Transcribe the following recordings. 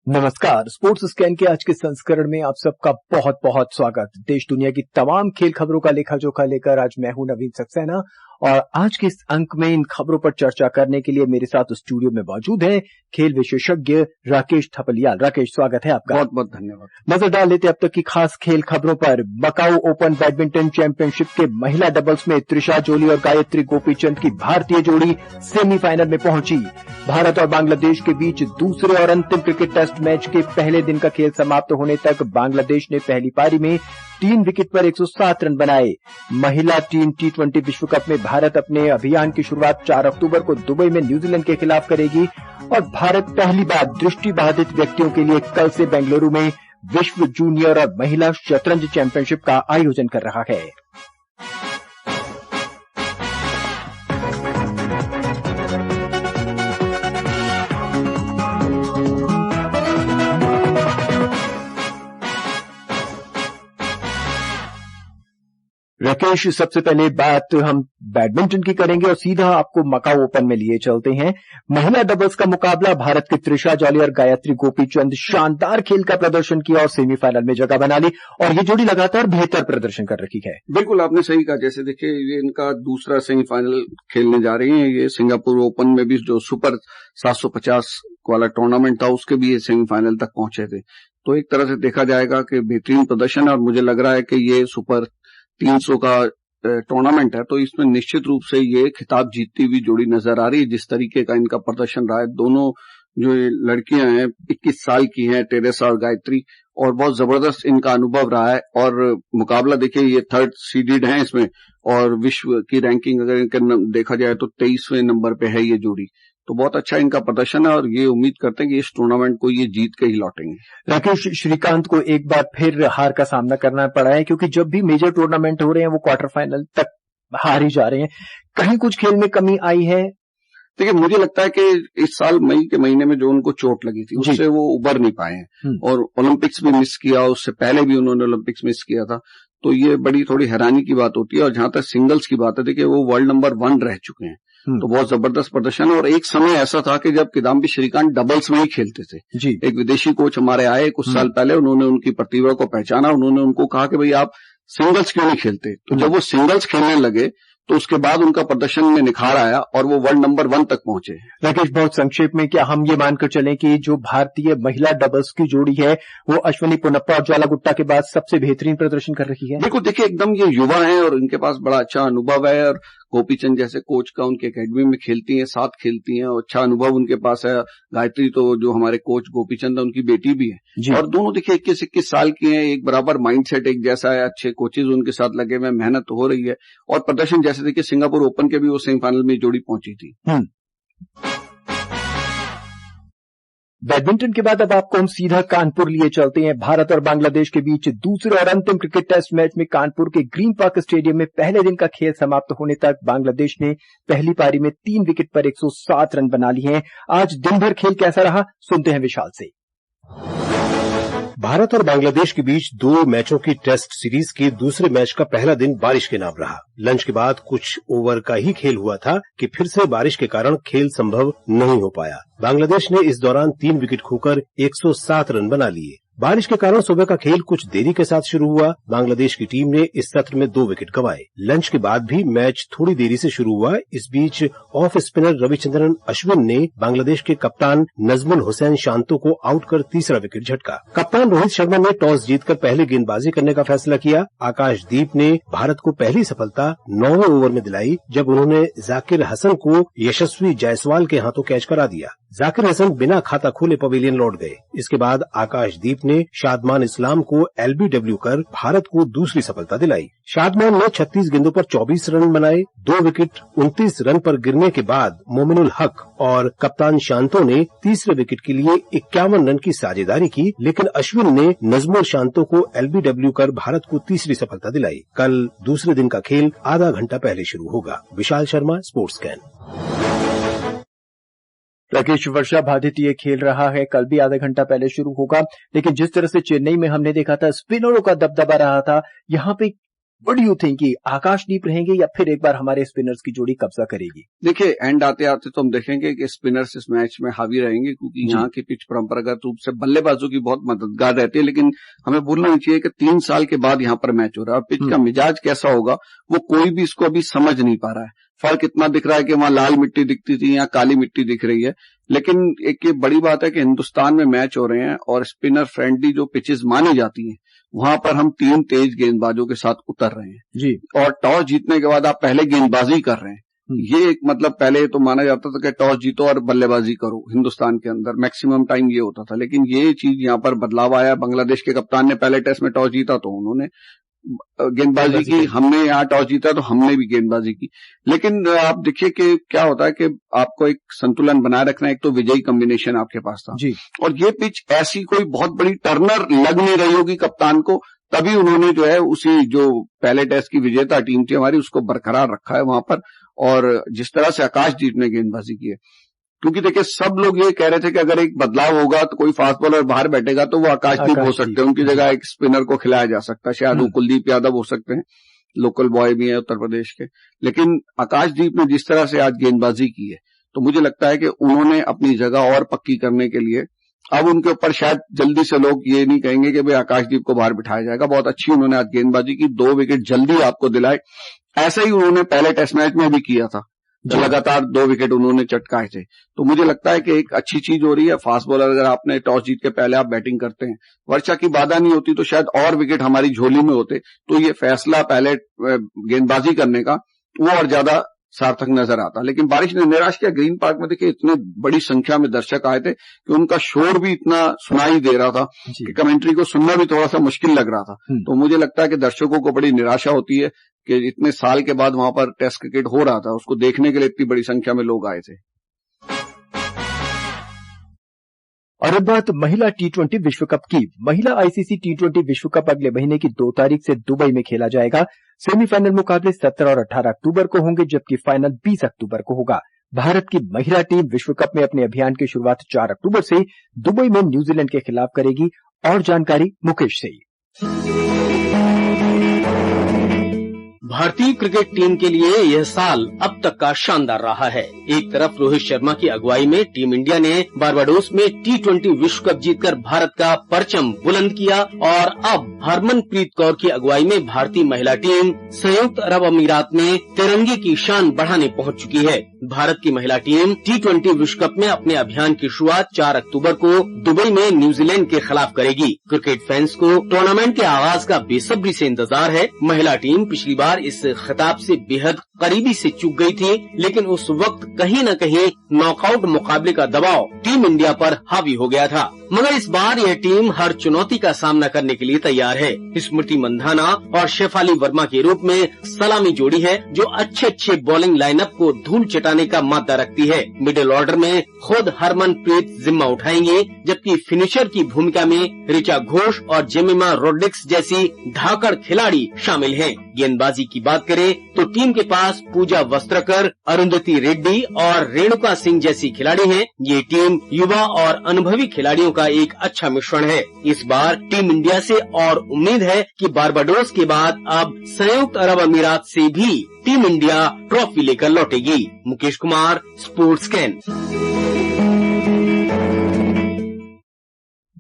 नमस्कार। Sports scan के आज के संस्करण में आप सबका बहुत बहुत स्वागत। देश दुनिया की तमाम खेल खबरों का लेखा जोखा लेकर आज मैं हूं नवीन सक्सेना और आज के इस अंक में इन खबरों पर चर्चा करने के लिए मेरे साथ स्टूडियो में मौजूद है खेल विशेषज्ञ राकेश थपलियाल। राकेश, स्वागत है आपका। बहुत बहुत धन्यवाद। नजर डाल लेते अब तक की खास खेल खबरों पर। मकाऊ ओपन बैडमिंटन चैंपियनशिप के महिला डबल्स में त्रिशा जोली और गायत्री गोपीचंद की भारतीय जोड़ी सेमीफाइनल में पहुंची। भारत और बांग्लादेश के बीच दूसरे और अंतिम क्रिकेट टेस्ट मैच के पहले दिन का खेल समाप्त होने तक बांग्लादेश ने पहली पारी में 3 विकेट पर 107 रन बनाए। महिला टीम T20 विश्व कप में भारत अपने अभियान की शुरुआत 4 अक्टूबर को दुबई में न्यूजीलैंड के खिलाफ करेगी और भारत पहली बार दृष्टिबाधित व्यक्तियों के लिए कल से बेंगलुरु में विश्व जूनियर और महिला शतरंज चैंपियनशिप का आयोजन कर रहा है। राकेश, सबसे पहले बात हम बैडमिंटन की करेंगे और सीधा आपको मकाऊ ओपन में लिए चलते हैं। महिला डबल्स का मुकाबला भारत के त्रिशा जोली और गायत्री गोपीचंद शानदार खेल का प्रदर्शन किया और सेमीफाइनल में जगह बना ली और ये जोड़ी लगातार बेहतर प्रदर्शन कर रही है। बिल्कुल, आपने सही कहा। जैसे देखिए, ये इनका दूसरा सेमीफाइनल खेलने जा रही है। ये सिंगापुर ओपन में भी जो सुपर 750 वाला टूर्नामेंट था उसके भी ये सेमीफाइनल तक पहुंचे थे। तो एक तरह से देखा जाएगा कि बेहतरीन प्रदर्शन है और मुझे लग रहा है कि ये सुपर 300 का टूर्नामेंट है तो इसमें निश्चित रूप से ये खिताब जीतती हुई जोड़ी नजर आ रही है। जिस तरीके का इनका प्रदर्शन रहा है, दोनों जो ये लड़कियां हैं 21 साल की हैं, टेरेसा और गायत्री, और बहुत जबरदस्त इनका अनुभव रहा है। और मुकाबला देखिए, ये 3rd सीडेड है इसमें और विश्व की रैंकिंग अगर इनका देखा जाए तो 23वें नंबर पे है ये जोड़ी। तो बहुत अच्छा इनका प्रदर्शन है और ये उम्मीद करते हैं कि इस टूर्नामेंट को ये जीत के ही लौटेंगे। राकेश, श्रीकांत को एक बार फिर हार का सामना करना पड़ा है क्योंकि जब भी मेजर टूर्नामेंट हो रहे हैं वो क्वार्टर फाइनल तक हार ही जा रहे हैं। कहीं कुछ खेल में कमी आई है? देखिए, मुझे लगता है कि इस साल मई के महीने में जो उनको चोट लगी थी उससे वो उबर नहीं पाए हैं और ओलंपिक्स भी मिस किया, उससे पहले भी उन्होंने ओलंपिक्स मिस किया था। तो ये बड़ी थोड़ी हैरानी की बात होती है। और जहां तक सिंगल्स की बात है, देखिए वो वर्ल्ड नंबर 1 रह चुके हैं। तो बहुत जबरदस्त प्रदर्शन है। और एक समय ऐसा था कि जब किदाम्बी श्रीकांत डबल्स में ही खेलते थे। एक विदेशी कोच हमारे आए कुछ साल पहले, उन्होंने उनकी प्रतिभा को पहचाना, उन्होंने उनको कहा कि भाई आप सिंगल्स क्यों नहीं खेलते। तो जब वो सिंगल्स खेलने लगे तो उसके बाद उनका प्रदर्शन में निखार आया और वो वर्ल्ड नंबर 1 तक पहुंचे। राकेश, बहुत संक्षेप में क्या हम ये मानकर चलें कि जो भारतीय महिला डबल्स की जोड़ी है वो अश्विनी पोनप्पा और ज्वाला गुट्टा के बाद सबसे बेहतरीन प्रदर्शन कर रही है? बिल्कुल, देखिए एकदम ये युवा हैं और इनके पास बड़ा अच्छा अनुभव है और गोपीचंद जैसे कोच का उनके एकेडमी में खेलती हैं, साथ खेलती हैं और अच्छा अनुभव उनके पास है। गायत्री तो जो हमारे कोच गोपीचंद है उनकी बेटी भी है और दोनों देखिए 21-21 साल की हैं। एक बराबर माइंडसेट एक जैसा है, अच्छे कोचेज उनके साथ लगे हुए, मेहनत हो रही है और प्रदर्शन जैसे देखिए सिंगापुर ओपन के भी वो सेमीफाइनल में जोड़ी पहुंची थी। बैडमिंटन के बाद अब आपको हम सीधा कानपुर लिए चलते हैं। भारत और बांग्लादेश के बीच दूसरे और अंतिम क्रिकेट टेस्ट मैच में कानपुर के ग्रीन पार्क स्टेडियम में पहले दिन का खेल समाप्त होने तक बांग्लादेश ने पहली पारी में 3 विकेट पर 107 रन बना लिए हैं। आज दिन भर खेल कैसा रहा, सुनते हैं विशाल से। भारत और बांग्लादेश के बीच 2 मैचों की टेस्ट सीरीज के दूसरे मैच का पहला दिन बारिश के नाम रहा। लंच के बाद कुछ ओवर का ही खेल हुआ था कि फिर से बारिश के कारण खेल संभव नहीं हो पाया। बांग्लादेश ने इस दौरान 3 विकेट खोकर 107 रन बना लिए। बारिश के कारण सुबह का खेल कुछ देरी के साथ शुरू हुआ। बांग्लादेश की टीम ने इस सत्र में 2 विकेट गंवाए। लंच के बाद भी मैच थोड़ी देरी से शुरू हुआ। इस बीच ऑफ स्पिनर रविचंद्रन अश्विन ने बांग्लादेश के कप्तान नजमुल हुसैन शांतो को आउट कर तीसरा विकेट झटका। कप्तान रोहित शर्मा ने टॉस जीतकर पहले गेंदबाजी करने का फैसला किया। आकाशदीप ने भारत को पहली सफलता 9वें ओवर में दिलाई जब उन्होंने जाकिर हसन को यशस्वी जायसवाल के हाथों कैच करा दिया। जाकिर हसन बिना खाता खोले पवेलियन लौट गए। इसके बाद आकाशदीप ने शादमान इस्लाम को एलबीडब्ल्यू कर भारत को दूसरी सफलता दिलाई। शादमान ने 36 गेंदों पर 24 रन बनाए। 2 विकेट 29 रन पर गिरने के बाद मोमिनुल हक और कप्तान शांतो ने तीसरे विकेट के लिए 51 रन की साझेदारी की, लेकिन अश्विन ने नजमुल शांतो को एलबीडब्ल्यू कर भारत को तीसरी सफलता दिलाई। कल दूसरे दिन का खेल आधा घंटा पहले शुरू होगा। Vishal Sharma, sports scan. राकेश, वर्षा बाधित ये खेल रहा है, कल भी आधा घंटा पहले शुरू होगा, लेकिन जिस तरह से चेन्नई में हमने देखा था स्पिनरों का दबदबा रहा था, यहाँ पे व्हाट डू यू थिंक कि आकाशदीप रहेंगे या फिर एक बार हमारे स्पिनर्स की जोड़ी कब्जा करेगी? देखिए, एंड आते आते तो हम देखेंगे कि स्पिनर्स इस मैच में हावी रहेंगे, क्योंकि यहाँ की पिच परंपरागत रूप से बल्लेबाजों की बहुत मददगार रहती है। लेकिन हमें भूलना नहीं चाहिए कि 3 साल के बाद यहाँ पर मैच हो रहा है। पिच का मिजाज कैसा होगा वो कोई भी इसको अभी समझ नहीं पा रहा है। फर्क इतना दिख रहा है कि वहां लाल मिट्टी दिखती थी, यहाँ काली मिट्टी दिख रही है। लेकिन एक ये बड़ी बात है कि हिंदुस्तान में मैच हो रहे हैं और स्पिनर फ्रेंडली जो पिचेस मानी जाती हैं वहां पर हम 3 तेज गेंदबाजों के साथ उतर रहे हैं जी। और टॉस जीतने के बाद आप पहले गेंदबाजी कर रहे हैं। ये एक मतलब पहले तो माना जाता था कि टॉस जीतो और बल्लेबाजी करो, हिंदुस्तान के अंदर मैक्सिमम टाइम ये होता था। लेकिन ये चीज यहाँ पर बदलाव आया। बांग्लादेश के कप्तान ने पहले टेस्ट में टॉस जीता तो उन्होंने गेंदबाजी की, हमने यहाँ टॉस जीता तो हमने भी गेंदबाजी की। लेकिन आप देखिए कि क्या होता है कि आपको एक संतुलन बनाए रखना है। एक तो विजयी कॉम्बिनेशन आपके पास था जी। और ये पिच ऐसी कोई बहुत बड़ी टर्नर लग नहीं रही होगी कप्तान को, तभी उन्होंने जो है उसी जो पहले टेस्ट की विजेता टीम थी हमारी उसको बरकरार रखा है वहां पर। और जिस तरह से आकाशदीप ने गेंदबाजी की है, क्योंकि देखिए सब लोग ये कह रहे थे कि अगर एक बदलाव होगा तो कोई फास्ट बॉलर बाहर बैठेगा तो वो आकाशदीप हो सकते हैं, उनकी जगह एक स्पिनर को खिलाया जा सकता है। शायद वो कुलदीप यादव हो सकते हैं, लोकल बॉय भी है उत्तर प्रदेश के। लेकिन आकाशदीप ने जिस तरह से आज गेंदबाजी की है तो मुझे लगता है कि उन्होंने अपनी जगह और पक्की करने के लिए अब उनके ऊपर शायद जल्दी से लोग ये नहीं कहेंगे कि भाई आकाशदीप को बाहर बिठाया जाएगा। बहुत अच्छी उन्होंने आज गेंदबाजी की, 2 विकेट जल्दी आपको दिलाए। ऐसा ही उन्होंने पहले टेस्ट मैच में भी किया था, लगातार 2 विकेट उन्होंने चटकाए थे। तो मुझे लगता है कि एक अच्छी चीज हो रही है। फास्ट बॉलर अगर आपने टॉस जीत के पहले आप बैटिंग करते हैं, वर्षा की बाधा नहीं होती तो शायद और विकेट हमारी झोली में होते, तो ये फैसला पहले गेंदबाजी करने का वो और ज्यादा सार्थक नजर आता। लेकिन बारिश ने निराश किया। ग्रीन पार्क में देखिए इतने बड़ी संख्या में दर्शक आए थे कि उनका शोर भी इतना सुनाई दे रहा था कि कमेंट्री को सुनना भी थोड़ा सा मुश्किल लग रहा था। तो मुझे लगता है कि दर्शकों को बड़ी निराशा होती है कि इतने साल के बाद वहां पर टेस्ट क्रिकेट हो रहा था, उसको देखने के लिए इतनी बड़ी संख्या में लोग आए थे। और अब बात महिला T20 विश्व कप की। महिला ICC T20 विश्व कप अगले महीने की 2 तारीख से दुबई में खेला जाएगा। सेमीफाइनल मुकाबले 17 और 18 अक्टूबर को होंगे, जबकि फाइनल 20 अक्टूबर को होगा। भारत की महिला टीम विश्व कप में अपने अभियान की शुरुआत 4 अक्टूबर से दुबई में न्यूजीलैंड के खिलाफ करेगी। और जानकारी मुकेश से। भारतीय क्रिकेट टीम के लिए यह साल अब तक का शानदार रहा है। एक तरफ रोहित शर्मा की अगुवाई में टीम इंडिया ने बारबाडोस में T20 विश्व कप जीतकर भारत का परचम बुलंद किया और अब हरमनप्रीत कौर की अगुवाई में भारतीय महिला टीम संयुक्त अरब अमीरात में तिरंगे की शान बढ़ाने पहुंच चुकी है। भारत की महिला टीम T20 विश्व कप में अपने अभियान की शुरुआत 4 अक्टूबर को दुबई में न्यूजीलैंड के खिलाफ करेगी। क्रिकेट फैंस को टूर्नामेंट के आगाज का बेसब्री से इंतजार है। महिला टीम पिछली बार इस खिताब से बेहद करीबी से चूक गई थी, लेकिन उस वक्त कहीं न कहीं नॉकआउट मुकाबले का दबाव टीम इंडिया पर हावी हो गया था। मगर इस बार यह टीम हर चुनौती का सामना करने के लिए तैयार है। स्मृति मंधाना और शेफाली वर्मा के रूप में सलामी जोड़ी है जो अच्छे बॉलिंग लाइनअप को धूल चटाने का मादा रखती है। मिडिल ऑर्डर में खुद हरमनप्रीत जिम्मा उठाएंगे, जबकि फिनिशर की भूमिका में ऋचा घोष और जेमिमा रोड्रिग्स जैसी धाकड़ खिलाड़ी शामिल हैं। गेंदबाजी की बात करें तो टीम के पास पूजा वस्त्रकर, अरुंधति रेड्डी और रेणुका सिंह जैसी खिलाड़ी हैं। ये टीम युवा और अनुभवी खिलाड़ियों का एक अच्छा मिश्रण है। इस बार टीम इंडिया से और उम्मीद है कि बारबाडोस के बाद अब संयुक्त अरब अमीरात से भी टीम इंडिया ट्रॉफी लेकर लौटेगी। Mukesh Kumar, sports can.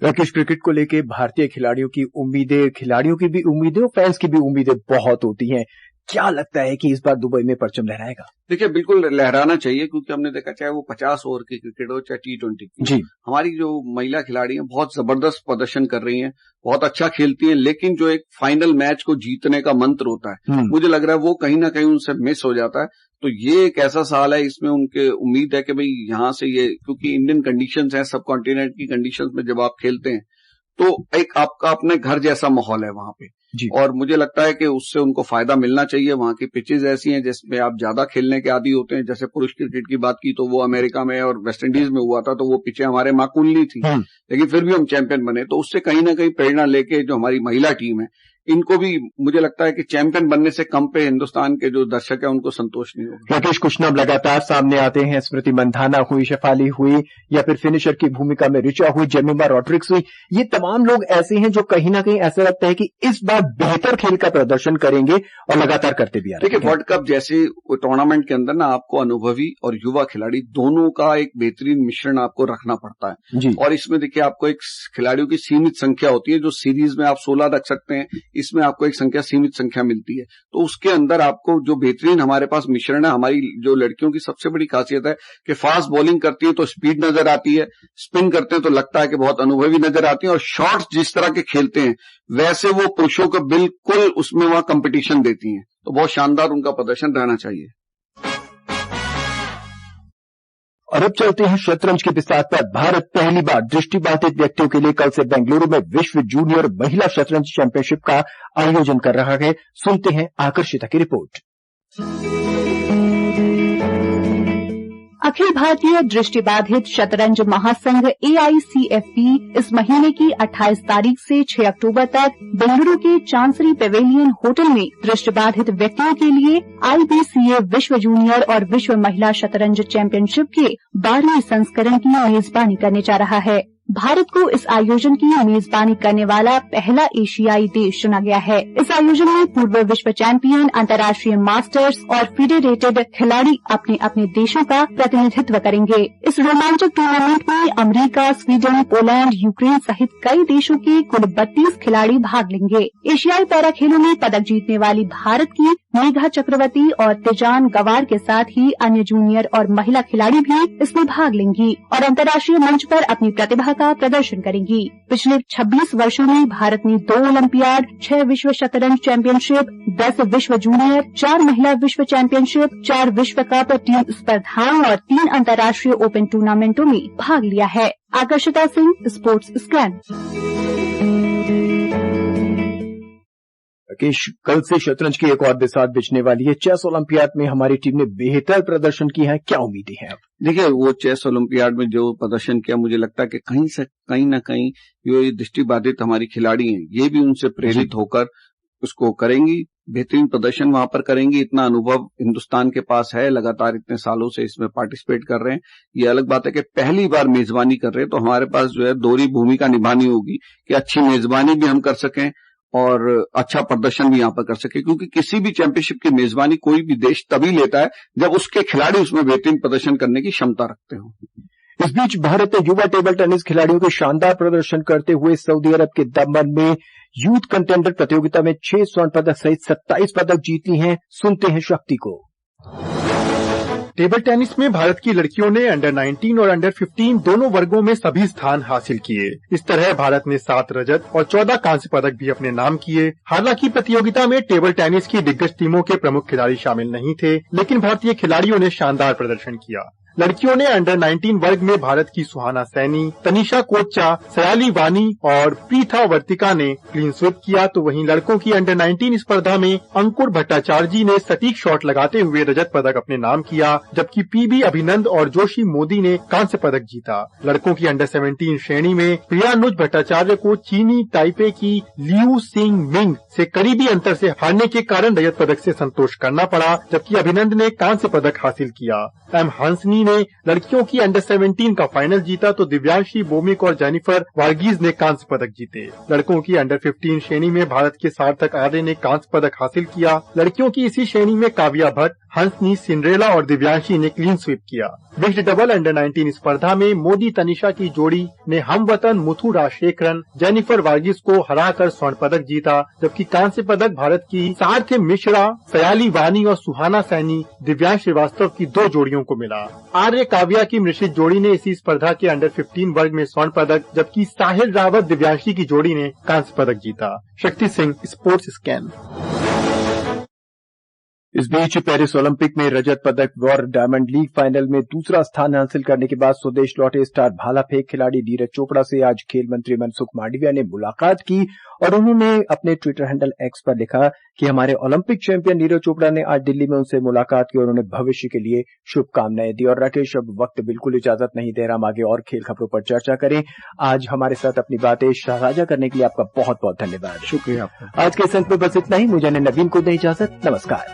Rakesh, cricket को लेके भारतीय खिलाड़ियों की उम्मीदें, खिलाड़ियों की भी उम्मीदें और फैंस की भी उम्मीदें बहुत होती हैं। क्या लगता है कि इस बार दुबई में परचम लहराएगा? देखिए, बिल्कुल लहराना चाहिए, क्योंकि हमने देखा चाहे वो 50 ओवर की क्रिकेट हो चाहे T20 जी, हमारी जो महिला खिलाड़ी हैं बहुत जबरदस्त प्रदर्शन कर रही हैं, बहुत अच्छा खेलती हैं। लेकिन जो एक फाइनल मैच को जीतने का मंत्र होता है, मुझे लग रहा है वो कहीं ना कहीं उनसे मिस हो जाता है। तो ये एक ऐसा साल है, इसमें उनके उम्मीद है कि भाई यहाँ से ये, क्योंकि इंडियन कंडीशंस हैं, सब कॉन्टिनेंट की कंडीशंस में जब आप खेलते हैं तो एक आपका अपने घर जैसा माहौल है वहां पे जी। और मुझे लगता है कि उससे उनको फायदा मिलना चाहिए। वहां की पिचेज ऐसी हैं जिसमें आप ज्यादा खेलने के आदी होते हैं। जैसे पुरुष क्रिकेट की बात की तो वो अमेरिका में और वेस्ट इंडीज में हुआ था, तो वो पिचें हमारे माकूल नहीं थी, लेकिन फिर भी हम चैंपियन बने। तो उससे कहीं ना कहीं प्रेरणा लेके जो हमारी महिला टीम है इनको भी मुझे लगता है कि चैंपियन बनने से कम पे हिंदुस्तान के जो दर्शक है उनको संतोष नहीं होगा। राकेश, कुछ नाम लगातार सामने आते हैं। स्मृति मंधाना हुई, शेफाली हुई, या फिर फिनिशर की भूमिका में रिचा हुई, जेमिमा रॉड्रिक्स हुई। ये तमाम लोग ऐसे हैं जो कहीं ना कहीं ऐसा लगता है कि इस बार बेहतर खेल का प्रदर्शन करेंगे और लगातार करते भी आ रहे हैं। देखिए, वर्ल्ड कप जैसे टूर्नामेंट के अंदर ना आपको अनुभवी और युवा खिलाड़ी दोनों का एक बेहतरीन मिश्रण आपको रखना पड़ता है जी। और इसमें देखिए आपको एक खिलाड़ियों की सीमित संख्या होती है। जो सीरीज में आप 16 रख सकते हैं, इसमें आपको एक सीमित संख्या मिलती है। तो उसके अंदर आपको जो बेहतरीन हमारे पास मिश्रण है, हमारी जो लड़कियों की सबसे बड़ी खासियत है कि फास्ट बॉलिंग करती है तो स्पीड नजर आती है, स्पिन करते हैं तो लगता है कि बहुत अनुभवी नजर आती है, और शॉट्स जिस तरह के खेलते हैं वैसे वो पुरुषों को बिल्कुल उसमें वहां कंपटीशन देती हैं। तो बहुत शानदार उनका प्रदर्शन रहना चाहिए। और अब चलते हैं शतरंज की बिसात पर। भारत पहली बार दृष्टिबाधित व्यक्तियों के लिए कल से बेंगलुरु में विश्व जूनियर महिला शतरंज चैंपियनशिप का आयोजन कर रहा है। सुनते हैं आकर्षिता की रिपोर्ट। अखिल भारतीय दृष्टिबाधित शतरंज महासंघ AICFP इस महीने की 28 तारीख से 6 अक्टूबर तक बेंगलुरु के चांसरी पेवेलियन होटल में दृष्टिबाधित व्यक्तियों के लिए IBCA विश्व जूनियर और विश्व महिला शतरंज चैंपियनशिप के 12वें संस्करण की मेजबानी करने जा रहा है। भारत को इस आयोजन की मेजबानी करने वाला पहला एशियाई देश चुना गया है। इस आयोजन में पूर्व विश्व चैंपियन, अंतर्राष्ट्रीय मास्टर्स और फेडरेटेड खिलाड़ी अपने अपने देशों का प्रतिनिधित्व करेंगे। इस रोमांचक टूर्नामेंट में अमेरिका, स्वीडन, पोलैंड, यूक्रेन सहित कई देशों के कुल 32 खिलाड़ी भाग लेंगे। एशियाई पैरा खेलों में पदक जीतने वाली भारत की मेघा चक्रवर्ती और तिजान गवार के साथ ही अन्य जूनियर और महिला खिलाड़ी भी इसमें भाग लेंगी और अंतर्राष्ट्रीय मंच पर अपनी प्रतिभा का प्रदर्शन करेंगी। पिछले 26 वर्षों में भारत ने 2 ओलंपियाड, 6 विश्व शतरंज चैंपियनशिप, 10 विश्व जूनियर, 4 महिला विश्व चैंपियनशिप, 4 विश्व कप टीम स्पर्धाओं और 3 अंतर्राष्ट्रीय ओपन टूर्नामेंटों में भाग लिया है। आकर्षिता सिंह, स्पोर्ट्स स्कैन। राकेश, कल से शतरंज की एक और बिसात बिछने वाली है। चेस ओलंपियाड में हमारी टीम ने बेहतर प्रदर्शन किया है, क्या उम्मीदें हैं अब? देखिए, वो चेस ओलंपियाड में जो प्रदर्शन किया, मुझे लगता है कि कहीं ना कहीं ये दृष्टिबाधित हमारी खिलाड़ी हैं, ये भी उनसे प्रेरित होकर उसको करेंगी, बेहतरीन प्रदर्शन वहां पर करेंगी। इतना अनुभव हिंदुस्तान के पास है, लगातार इतने सालों से इसमें पार्टिसिपेट कर रहे हैं। ये अलग बात है कि पहली बार मेजबानी कर रहे हैं, तो हमारे पास जो है दोहरी भूमिका निभानी होगी कि अच्छी मेजबानी भी हम कर सकें और अच्छा प्रदर्शन भी यहाँ पर कर सके, क्योंकि किसी भी चैंपियनशिप की मेजबानी कोई भी देश तभी लेता है जब उसके खिलाड़ी उसमें बेहतरीन प्रदर्शन करने की क्षमता रखते हो। इस बीच भारत ने युवा टेबल टेनिस खिलाड़ियों के शानदार प्रदर्शन करते हुए सऊदी अरब के दमन में यूथ कंटेंडर प्रतियोगिता में 6 स्वर्ण पदक सहित 27 पदक जीत ली हैं। सुनते हैं शक्ति को। टेबल टेनिस में भारत की लड़कियों ने अंडर 19 और अंडर 15 दोनों वर्गों में सभी स्थान हासिल किए। इस तरह भारत ने 7 रजत और 14 कांस्य पदक भी अपने नाम किए। हालांकि प्रतियोगिता में टेबल टेनिस की दिग्गज टीमों के प्रमुख खिलाड़ी शामिल नहीं थे, लेकिन भारतीय खिलाड़ियों ने शानदार प्रदर्शन किया। लड़कियों ने अंडर 19 वर्ग में भारत की सुहाना सैनी, तनिषा कोच्चा, सयाली वानी और प्रीथा वर्तिका ने क्लीन स्वीप किया, तो वहीं लड़कों की अंडर 19 स्पर्धा में अंकुर भट्टाचार्य जी ने सटीक शॉट लगाते हुए रजत पदक अपने नाम किया, जबकि PB अभिनंद और जोशी मोदी ने कांस्य पदक जीता। लड़कों की अंडर 17 श्रेणी में प्रियानुज भट्टाचार्य को चीनी ताइपे की लियू सिंग मिंग से करीबी अंतर से हारने के कारण रजत पदक से संतोष करना पड़ा, जबकि अभिनंद ने कांस्य पदक हासिल किया। M हंसनी ने लड़कियों की अंडर 17 का फाइनल जीता, तो दिव्यांशी बोमिक और जेनिफर वार्गीज ने कांस्य पदक जीते। लड़कों की अंडर 15 श्रेणी में भारत के सार्थक आर्य ने कांस्य पदक हासिल किया। लड़कियों की इसी श्रेणी में काव्या भट्ट, हंसनी, सिंड्रेला और दिव्यांशी ने क्लीन स्वीप किया। मिक्स्ड डबल अंडर 19 स्पर्धा में मोदी तनिषा की जोड़ी ने हमवतन मुथु राजशेखरन, जेनिफर वार्गीज को हराकर स्वर्ण पदक जीता, जबकि कांस्य पदक भारत की सारथी मिश्रा, सयाली वानी और सुहाना सैनी, दिव्यांश श्रीवास्तव की 2 जोड़ियों को मिला। आर्य काव्या की मिश्रित जोड़ी ने इसी स्पर्धा के अंडर 15 वर्ग में स्वर्ण पदक, जबकि साहिल रावत दिव्यांशी की जोड़ी ने कांस्य पदक जीता। Shakti Singh, sports scan. इस बीच पेरिस ओलंपिक में रजत पदक और डायमंड लीग फाइनल में दूसरा स्थान हासिल करने के बाद स्वदेश लौटे स्टार भाला फेंक खिलाड़ी नीरज चोपड़ा से आज खेल मंत्री मनसुख मांडविया ने मुलाकात की और उन्होंने अपने ट्विटर हैंडल एक्स पर लिखा कि हमारे ओलंपिक चैंपियन नीरज चोपड़ा ने आज दिल्ली में उनसे मुलाकात की और उन्हें भविष्य के लिए शुभकामनाएं दी। और राकेश, अब वक्त बिल्कुल इजाजत नहीं दे रहा, हम आगे और खेल खबरों पर चर्चा करें। आज हमारे साथ अपनी बातें साझा करने के लिए आपका बहुत बहुत धन्यवाद। शुक्रिया आपका। आज के इस अंक में बस इतना ही। मुझे नवीन को दें इजाजत। नमस्कार।